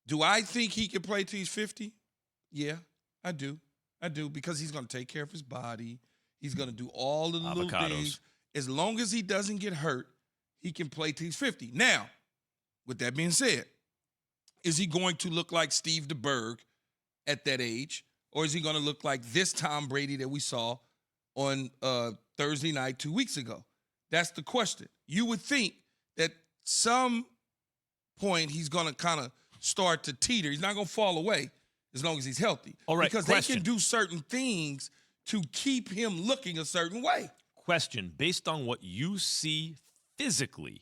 Do I think he can play till he's 50? Yeah, I do. I do, because he's going to take care of his body. He's going to do all of the little things. As long as he doesn't get hurt, he can play till he's 50. Now, with that being said, is he going to look like Steve DeBerg at that age? Or is he going to look like this Tom Brady that we saw on Thursday night 2 weeks ago? That's the question. You would think that some point he's going to kind of start to teeter. He's not going to fall away as long as he's healthy. All right, because they can do certain things to keep him looking a certain way. Question, based on what you see physically,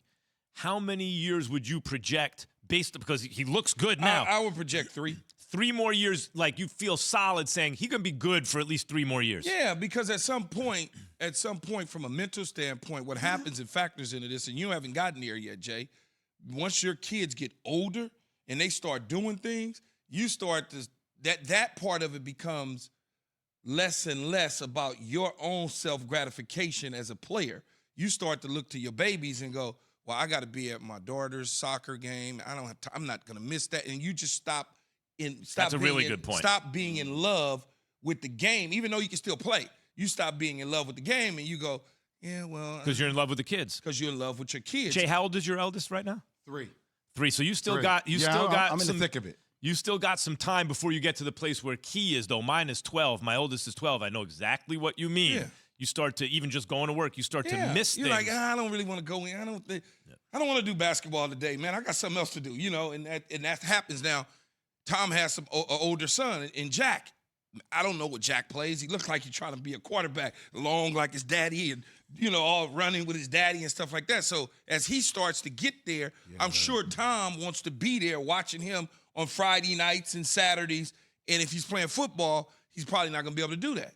how many years would you project because he looks good now? I would project 3. 3 more years, like you feel solid saying he can be good for at least 3 more years. Yeah, because at some point from a mental standpoint, what happens and factors into this, and you haven't gotten there yet, Jay, once your kids get older and they start doing things, you start to, that part of it becomes less and less about your own self-gratification as a player. You start to look to your babies and go, well, I got to be at my daughter's soccer game. I'm not going to miss that. And you just stop That's a really good point. Stop being in love with the game, even though you can still play. You stop being in love with the game, and you go, yeah, well. Because you're in love with the kids. Because you're in love with your kids. Jay, how old is your eldest right now? 3. 3. So you still 3. got I'm in the thick of it. You still got some time before you get to the place where Key is, though. Mine is 12. My oldest is 12. I know exactly what you mean. Yeah. You start to, even just going to work, you start to miss you're things. You're like, I don't really want to go in. I don't want to do basketball today, man. I got something else to do, and that happens now. Tom has some older son, and Jack. I don't know what Jack plays. He looks like he's trying to be a quarterback, long like his daddy, and all running with his daddy and stuff like that. So as he starts to get there, I'm sure Tom wants to be there watching him on Friday nights and Saturdays. And if he's playing football, he's probably not going to be able to do that.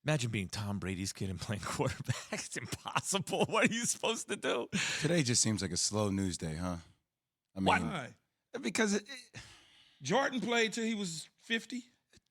Imagine being Tom Brady's kid and playing quarterback. It's impossible. What are you supposed to do? Today just seems like a slow news day, huh? I mean, why? Because Jordan played till he was 50.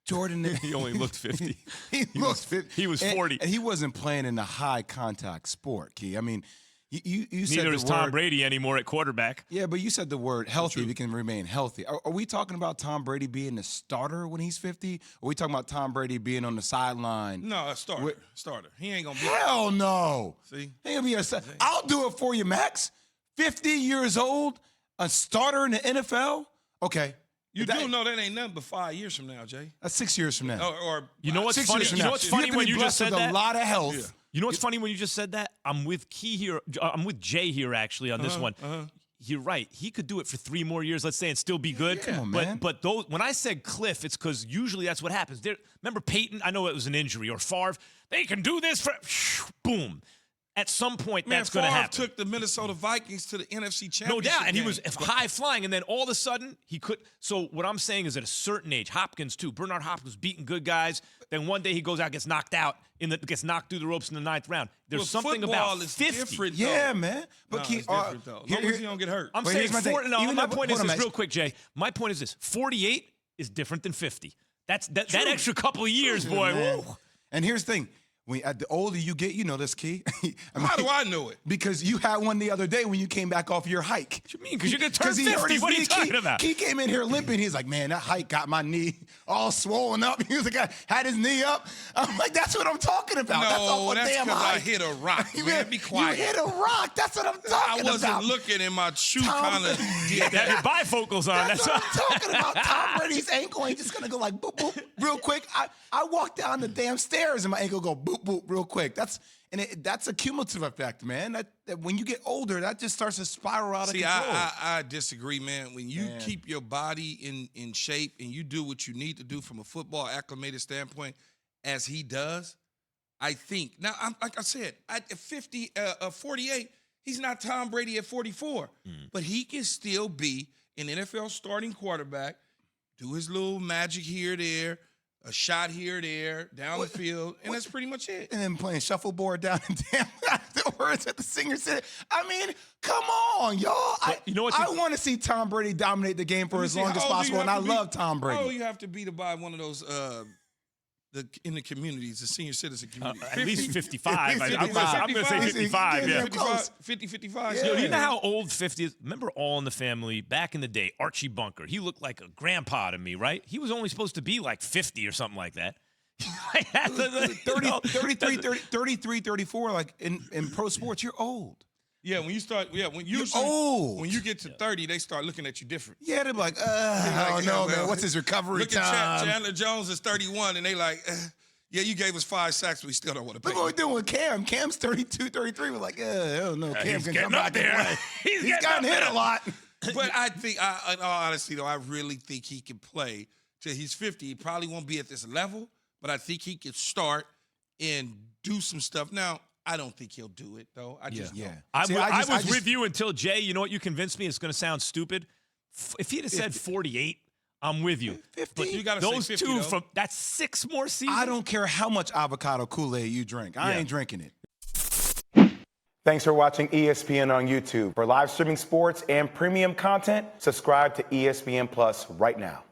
Jordan, he only looked 50. he looked 50. He was 40. And he wasn't playing in a high-contact sport, Key. I mean, you said neither the is word, Tom Brady anymore at quarterback. Yeah, but you said the word healthy. We can remain healthy. Are we talking about Tom Brady being the starter when he's 50? Or are we talking about Tom Brady being on the sideline? No, a starter. Starter. He ain't going to be. Hell no. See? He ain't going to be I'll do it for you, Max. 50 years old, a starter in the NFL? Okay. You do know that ain't nothing but 5 years from now, Jay. That's 6 years from now. Or you know what's funny? You know what's funny when you just said that? A lot of health. Yeah. You know what's funny when you just said that? I'm with Key here. I'm with Jay here actually on this one. You're right. He could do it for 3 more years, let's say, and still be good. Come on, man. But those, when I said Cliff, it's because usually that's what happens. Remember Peyton? I know it was an injury. Or Favre. They can do this for boom. At some point, that's going to happen. Favre took the Minnesota Vikings to the NFC Championship. No doubt, and game. he was high flying, and then all of a sudden he could. So what I'm saying is, at a certain age, Hopkins too. Bernard Hopkins beating good guys. Then one day he goes out, gets knocked out, gets knocked through the ropes in the 9th round. There's something about 50. Different, yeah, man. But it's different though. As long as you don't get hurt. I'm saying my point is this, real quick, Jay. My point is this: 48 is different than 50. That extra couple of years, boy. And here's the thing. The older you get, you know this, Key. How do I know it? Because you had one the other day when you came back off your hike. What you mean? Because you're going to turn 50. What are you talking about? Key came in here limping. He's like, man, that hike got my knee all swollen up. He was like, had his knee up. I'm like, that's what I'm talking about. No, that's because I hit a rock. Man, be quiet. You hit a rock. That's what I'm talking about. I wasn't looking, and my shoe kind of did that. Your bifocals on. That's what I'm talking about. Tom Brady's ankle ain't just going to go like boop, boop, real quick. I walk down the damn stairs, and my ankle go boop, boop, real quick. That's a cumulative effect, man. That when you get older, that just starts to spiral out of control. I disagree, man. When you keep your body in shape and you do what you need to do from a football acclimated standpoint, as he does, I think. Now, like I said, at 48, he's not Tom Brady at 44, but he can still be an NFL starting quarterback, do his little magic here, there, a shot here, there, down the field, and that's pretty much it. And then playing shuffleboard down in damn afterwards at the Singer Center. I mean, come on, y'all. You know what? I want to see Tom Brady dominate the game for as long as possible, and I love Tom Brady. Oh, you have to beat by one of those in the communities, the senior citizen community. At least 55. I'm 55. going to say 55. Yeah. 55. Yeah. Yo, you know how old 50 is? Remember All in the Family? Back in the day, Archie Bunker. He looked like a grandpa to me, right? He was only supposed to be like 50 or something like that. 33, 34, like in pro sports, you're old. Yeah, when you start, when you old. When you get to 30, they start looking at you different. Yeah, they're like, oh no, man, what's his recovery Look time? at Chandler Jones is 31, and they like, yeah, you gave us 5 sacks, but we still don't want to pay. Look what we're doing with Cam. Cam's 32, 33. We're like, I don't know. Cam he's can getting come back up there. and play. He's gotten hit a lot. But I think, in all honesty, though, I really think he can play till he's 50. He probably won't be at this level, but I think he can start and do some stuff. Now, I don't think he'll do it, though. I just don't. I was with you until, Jay, you know what? You convinced me. It's going to sound stupid. If he'd have said 48, I'm with you. 50? But you got to Those say 50, two, though. that's 6 more seasons. I don't care how much avocado Kool-Aid you drink. I ain't drinking it. Thanks for watching ESPN on YouTube. For live streaming sports and premium content, subscribe to ESPN Plus right now.